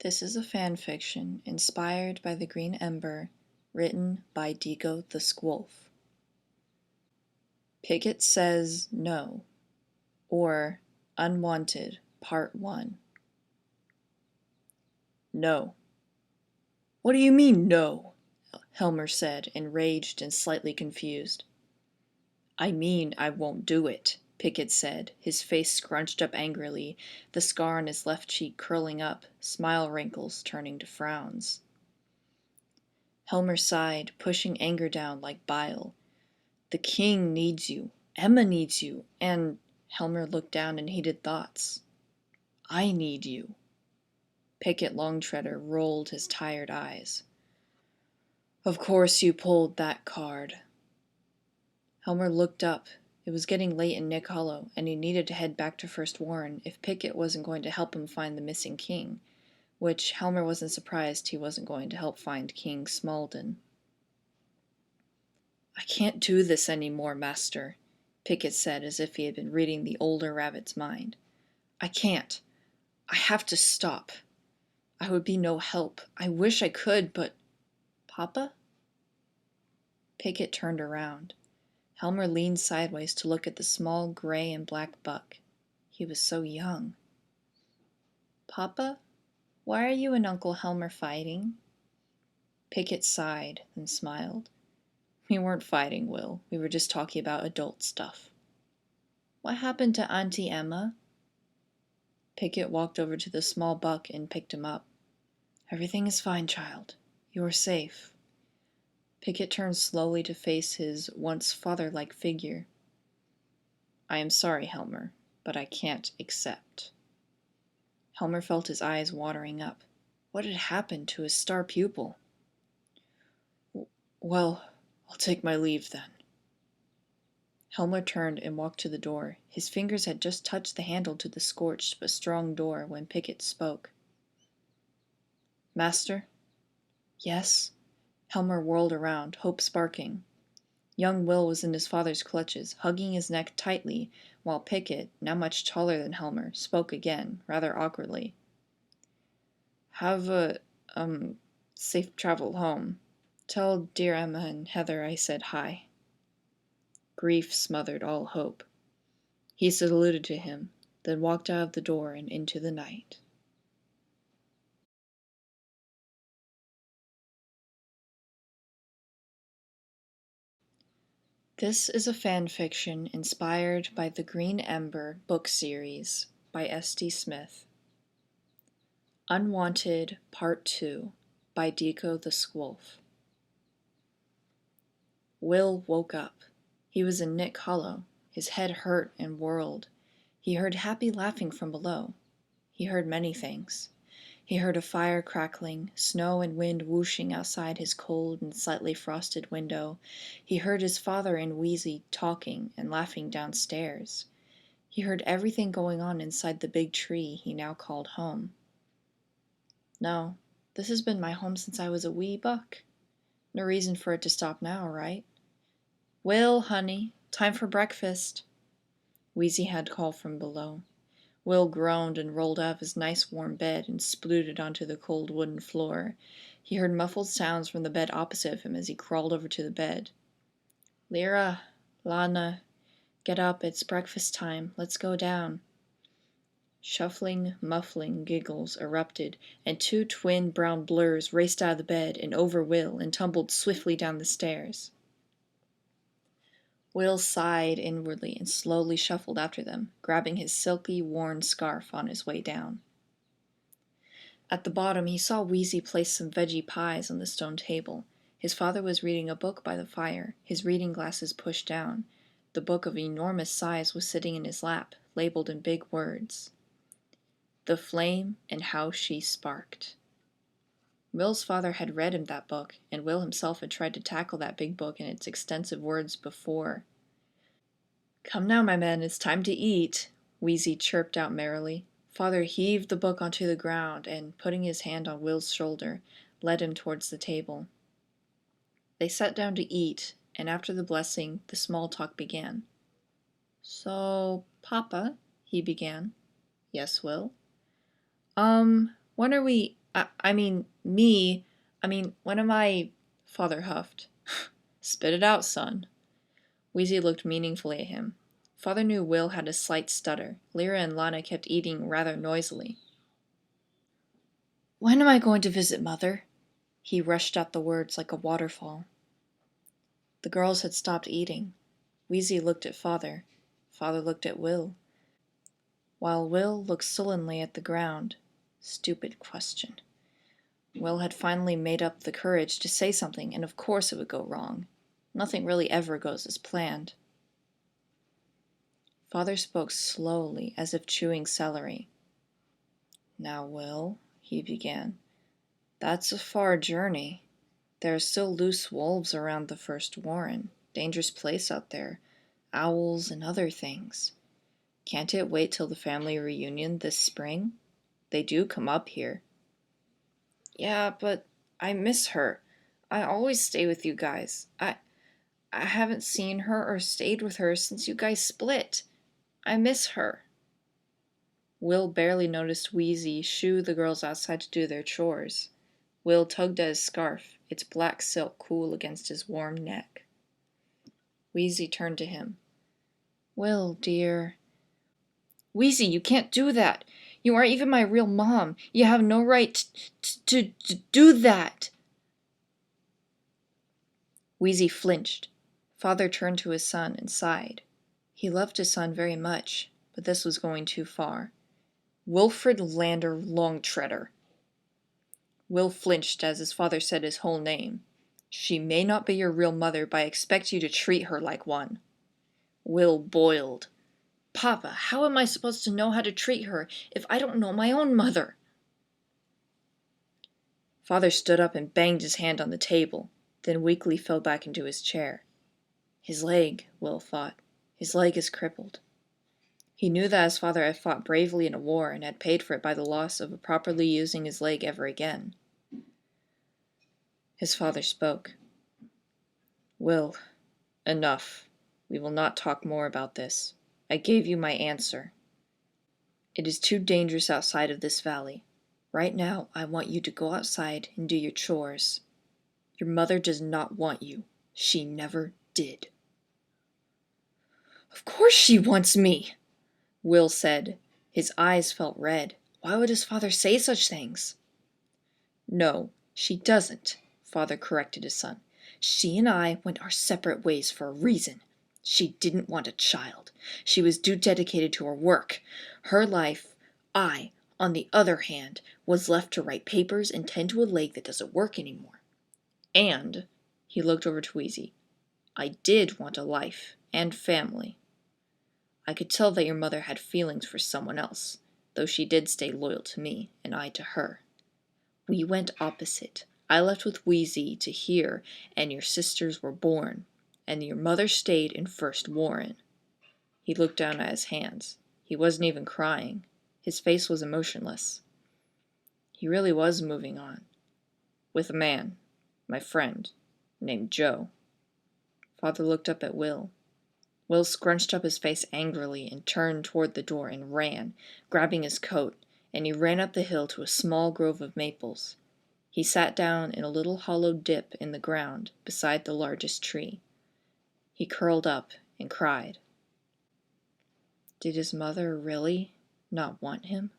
This is a fan fiction inspired by the Green Ember, written by Dico the Squolf. Pickett Says No, or Unwanted, Part 1. No. What do you mean, no? Helmer said, enraged and slightly confused. I mean I won't do it, Pickett said, his face scrunched up angrily, the scar on his left cheek curling up, smile wrinkles turning to frowns. Helmer sighed, pushing anger down like bile. The king needs you. Emma needs you. And Helmer looked down in heated thoughts. I need you. Pickett Longtreader rolled his tired eyes. Of course you pulled that card. Helmer looked up. It was getting late in Nick Hollow, and he needed to head back to First Warren if Pickett wasn't going to help him find the missing king, which Helmer wasn't surprised he wasn't going to help find King Smalden. I can't do this any more, Master, Pickett said as if he had been reading the older rabbit's mind. I can't. I have to stop. I would be no help. I wish I could, but... Papa? Pickett turned around. Helmer leaned sideways to look at the small gray and black buck. He was so young. Papa, why are you and Uncle Helmer fighting? Pickett sighed, then smiled. We weren't fighting, Will. We were just talking about adult stuff. What happened to Auntie Emma? Pickett walked over to the small buck and picked him up. Everything is fine, child. You are safe. Pickett turned slowly to face his once father-like figure. I am sorry, Helmer, but I can't accept. Helmer felt his eyes watering up. What had happened to his star pupil? Well, I'll take my leave then. Helmer turned and walked to the door. His fingers had just touched the handle to the scorched but strong door when Pickett spoke. Master? Yes? Helmer whirled around, hope sparking. Young Will was in his father's clutches, hugging his neck tightly, while Pickett, now much taller than Helmer, spoke again, rather awkwardly. Have a, safe travel home. Tell dear Emma and Heather I said hi. Grief smothered all hope. He saluted to him, then walked out of the door and into the night. This is a fan fiction inspired by the Green Ember book series by S.D. Smith. Unwanted Part 2 by Dico the Squolf. Will woke up. He was in Nick Hollow. His head hurt and whirled. He heard happy laughing from below. He heard many things. He heard a fire crackling, snow and wind whooshing outside his cold and slightly frosted window. He heard his father and Wheezy talking and laughing downstairs. He heard everything going on inside the big tree he now called home. No, this has been my home since I was a wee buck. No reason for it to stop now, right? Will, honey, time for breakfast. Wheezy had called from below. Will groaned and rolled out of his nice warm bed and splooted onto the cold wooden floor. He heard muffled sounds from the bed opposite of him as he crawled over to the bed. Lyra, Lana, get up, it's breakfast time, let's go down. Shuffling, muffling giggles erupted, and two twin brown blurs raced out of the bed and over Will and tumbled swiftly down the stairs. Will sighed inwardly and slowly shuffled after them, grabbing his silky, worn scarf on his way down. At the bottom, he saw Wheezy place some veggie pies on the stone table. His father was reading a book by the fire, his reading glasses pushed down. The book of enormous size was sitting in his lap, labeled in big words. The Flame and How She Sparked. Will's father had read him that book, and Will himself had tried to tackle that big book and its extensive words before. Come now, my men, it's time to eat, Wheezy chirped out merrily. Father heaved the book onto the ground and, putting his hand on Will's shoulder, led him towards the table. They sat down to eat, and after the blessing, the small talk began. So, Papa, he began. Yes, Will? When are we... I mean, me. I mean, when am I... Father huffed. Spit it out, son. Wheezy looked meaningfully at him. Father knew Will had a slight stutter. Lyra and Lana kept eating rather noisily. When am I going to visit Mother? He rushed out the words like a waterfall. The girls had stopped eating. Wheezy looked at Father. Father looked at Will, while Will looked sullenly at the ground. Stupid question. Will had finally made up the courage to say something, and of course it would go wrong. Nothing really ever goes as planned. Father spoke slowly, as if chewing celery. Now, Will, he began, that's a far journey. There are still loose wolves around the first warren. Dangerous place out there. Owls and other things. Can't it wait till the family reunion this spring? They do come up here. Yeah, but I miss her. I always stay with you guys. I haven't seen her or stayed with her since you guys split. I miss her. Will barely noticed Wheezy shoo the girls outside to do their chores. Will tugged at his scarf, its black silk cool against his warm neck. Wheezy turned to him. Will, dear. Wheezy, you can't do that. You aren't even my real mom. You have no right to do that. Wheezy flinched. Father turned to his son and sighed. He loved his son very much, but this was going too far. Wilfred Lander Longtreader. Will flinched as his father said his whole name. She may not be your real mother, but I expect you to treat her like one. Will boiled. Papa, how am I supposed to know how to treat her if I don't know my own mother? Father stood up and banged his hand on the table, then weakly fell back into his chair. His leg, Will thought. His leg is crippled. He knew that his father had fought bravely in a war and had paid for it by the loss of properly using his leg ever again. His father spoke. Will, enough. We will not talk more about this. I gave you my answer. It is too dangerous outside of this valley. Right now, I want you to go outside and do your chores. Your mother does not want you. She never did. Of course she wants me, Will said. His eyes felt red. Why would his father say such things? No, she doesn't, Father corrected his son. She and I went our separate ways for a reason. She didn't want a child. She was too dedicated to her work. Her life, I, on the other hand, was left to write papers and tend to a leg that doesn't work anymore. And, he looked over to Wheezy, I did want a life and family. I could tell that your mother had feelings for someone else, though she did stay loyal to me, and I to her. We went opposite. I left with Wheezy to here, and your sisters were born, and your mother stayed in First Warren. He looked down at his hands. He wasn't even crying. His face was emotionless. He really was moving on. With a man, my friend, named Joe. Father looked up at Will. Will scrunched up his face angrily and turned toward the door and ran, grabbing his coat, and he ran up the hill to a small grove of maples. He sat down in a little hollow dip in the ground beside the largest tree. He curled up and cried. Did his mother really not want him?